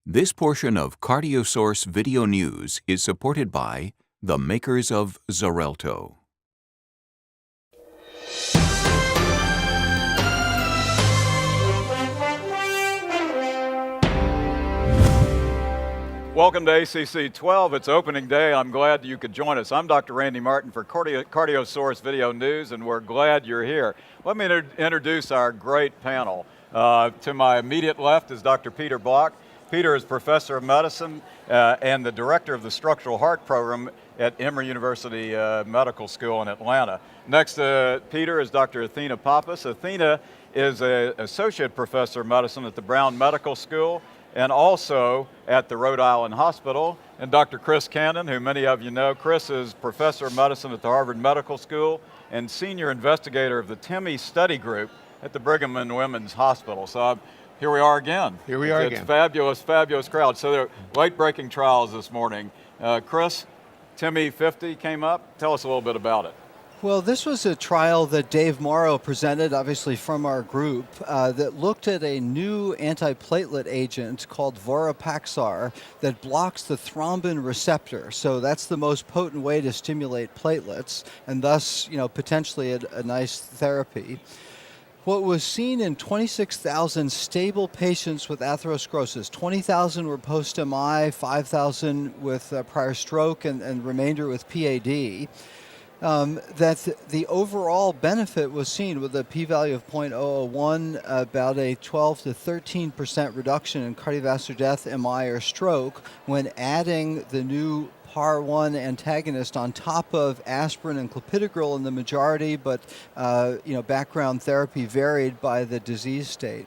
This portion of CardioSource Video News is supported by the makers of Xarelto. Welcome to ACC.12. It's opening day. I'm glad you could join us. I'm Dr. Randy Martin for CardioSource Video News, and we're glad you're here. Let me introduce our great panel. To my immediate left is Dr. Peter Block. Peter is Professor of Medicine and the Director of the Structural Heart Program at Emory University Medical School in Atlanta. Next to Peter is Dr. Athena Pappas. Athena is an Associate Professor of Medicine at the Brown Medical School and also at the Rhode Island Hospital. And Dr. Chris Cannon, who many of you know. Chris is Professor of Medicine at the Harvard Medical School and Senior Investigator of the TIMI study group at the Brigham and Women's Hospital. So here we are again. Here we are again. It's fabulous, fabulous crowd. So there are late-breaking trials this morning. Chris, TIMI 50 came up. Tell us a little bit about it. Well, this was a trial that Dave Morrow presented, obviously from our group, that looked at a new antiplatelet agent called Vorapaxar that blocks the thrombin receptor. So that's the most potent way to stimulate platelets, and thus, potentially a nice therapy. What was seen in 26,000 stable patients with atherosclerosis, 20,000 were post-MI, 5,000 with prior stroke, and remainder with PAD, that the overall benefit was seen with a p-value of 0.001, about a 12 to 13% reduction in cardiovascular death, MI, or stroke when adding the new PAR1 antagonist on top of aspirin and clopidogrel in the majority, but background therapy varied by the disease state.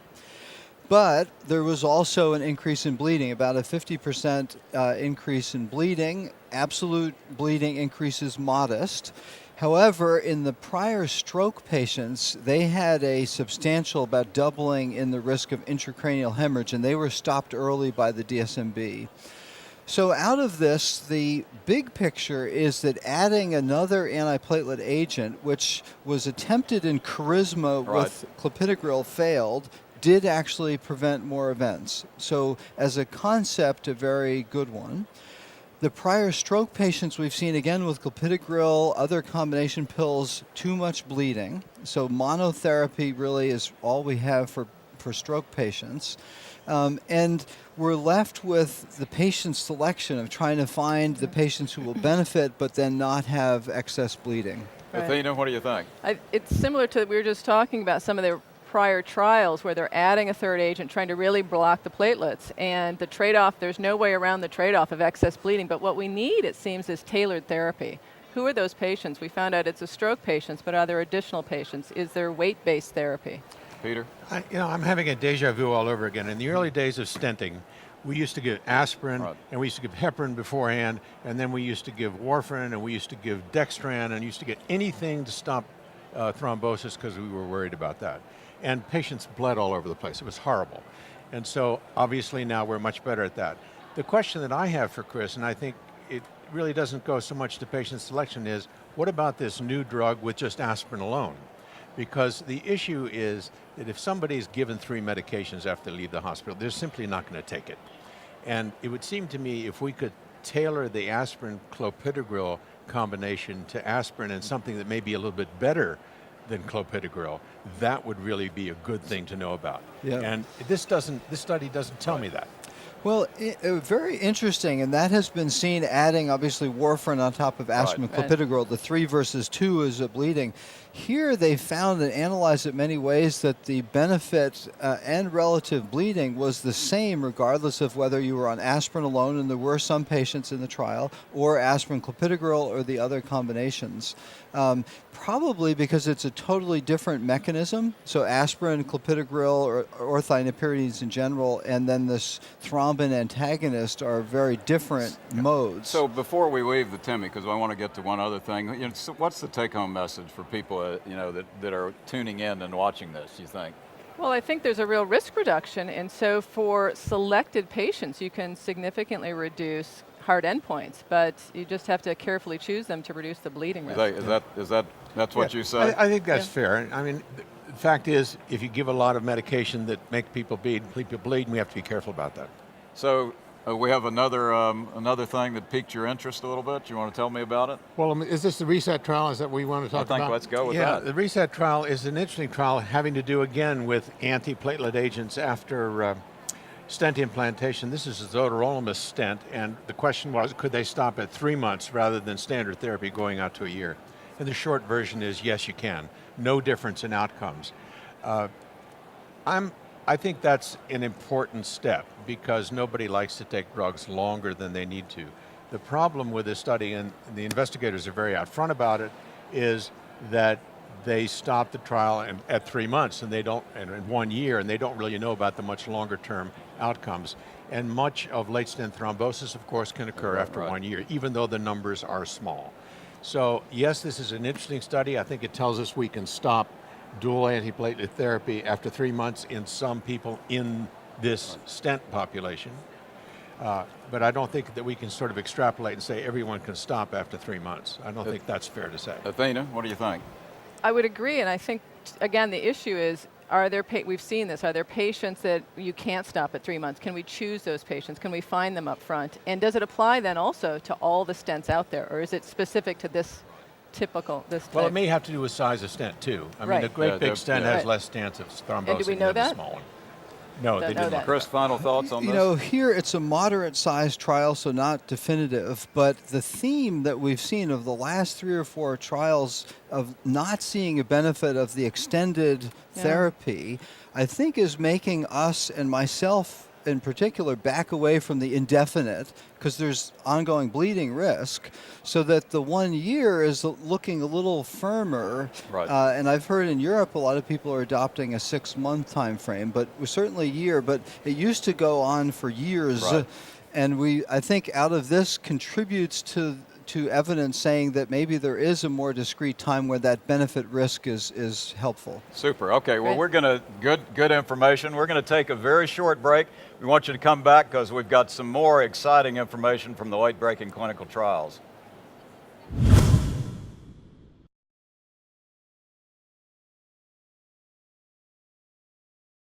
But there was also an increase in bleeding, about a 50% increase in bleeding. Absolute bleeding increase is modest. However, in the prior stroke patients, they had a substantial, about doubling in the risk of intracranial hemorrhage, and they were stopped early by the DSMB. So out of this, the big picture is that adding another antiplatelet agent, which was attempted in Charisma with clopidogrel, failed, did actually prevent more events. So as a concept, a very good one. The prior stroke patients we've seen again with clopidogrel, other combination pills, too much bleeding. So monotherapy really is all we have for stroke patients. And we're left with the patient selection of trying to find the patients who will benefit but then not have excess bleeding. Right. Athena, what do you think? It's similar to, we were just talking about some of the prior trials where they're adding a third agent, trying to really block the platelets. And the trade-off, there's no way around the trade-off of excess bleeding. But what we need, it seems, is tailored therapy. Who are those patients? We found out it's the stroke patients, but are there additional patients? Is there weight-based therapy? Peter? I'm having a deja vu all over again. In the early days of stenting, we used to give aspirin, and we used to give heparin beforehand, and then we used to give warfarin, and we used to give dextran, and used to get anything to stop thrombosis because we were worried about that. And patients bled all over the place. It was horrible. And so obviously now we're much better at that. The question that I have for Chris, and I think it really doesn't go so much to patient selection, is what about this new drug with just aspirin alone? Because the issue is that if somebody's given 3 medications after they leave the hospital, they're simply not going to take it. And it would seem to me if we could tailor the aspirin-clopidogrel combination to aspirin and something that may be a little bit better than clopidogrel, that would really be a good thing to know about. Yeah. And this study doesn't tell me that. Well, very interesting, and that has been seen adding, obviously, warfarin on top of aspirin and clopidogrel. The 3 versus 2 is a bleeding. Here they found and analyzed it many ways that the benefit and relative bleeding was the same regardless of whether you were on aspirin alone, and there were some patients in the trial, or aspirin clopidogrel or the other combinations. Probably because it's a totally different mechanism. So aspirin, clopidogrel, or orthionipirines in general, and then this thrombin antagonist are very different modes. So before we leave the TIMI, because I want to get to one other thing, so what's the take-home message for people that are tuning in and watching this, you think? Well, I think there's a real risk reduction, and so for selected patients, you can significantly reduce hard endpoints, but you just have to carefully choose them to reduce the bleeding risk. That's what you say? I think that's fair. I mean, the fact is, if you give a lot of medication that make people bleed, and we have to be careful about that. So we have another thing that piqued your interest a little bit. You want to tell me about it? Well, I mean, is this the RESET trial? Is that what we want to talk I think about? let's go with Yeah, that. the RESET trial is an interesting trial having to do again with antiplatelet agents after stent implantation. This is a zodorolmus stent, and the question was, could they stop at 3 months rather than standard therapy going out to a year? And the short version is yes, you can. No difference in outcomes. I think that's an important step because nobody likes to take drugs longer than they need to. The problem with this study, and the investigators are very upfront about it, is that they stop the trial at 3 months and in 1 year, and they don't really know about the much longer term outcomes. And much of late stent thrombosis, of course, can occur after 1 year, even though the numbers are small. So yes, this is an interesting study. I think it tells us we can stop dual antiplatelet therapy after 3 months in some people in this stent population. But I don't think that we can sort of extrapolate and say everyone can stop after 3 months. I don't think that's fair to say. Athena, what do you think? I would agree, and I think, again, the issue is, we've seen this, are there patients that you can't stop at 3 months? Can we choose those patients? Can we find them up front? And does it apply then also to all the stents out there, or is it specific to this Well, it may have to do with size of stent too. I mean, a great big stent has less chance of thrombosis And do we know than a that? small one. No, they did not. Chris, final thoughts on this? You know, here it's a moderate sized trial, so not definitive, but the theme that we've seen of the last 3 or 4 trials of not seeing a benefit of the extended therapy, I think is making us and myself in particular back away from the indefinite because there's ongoing bleeding risk, so that the 1 year is looking a little firmer. Right. And I've heard in Europe a lot of people are adopting a 6-month time frame, but certainly a year, but it used to go on for years. Right. And I think out of this contributes to evidence saying that maybe there is a more discrete time where that benefit risk is helpful. Super. Okay. Well, Great. we're going to good information. We're going to take a very short break. We want you to come back because we've got some more exciting information from the late-breaking clinical trials.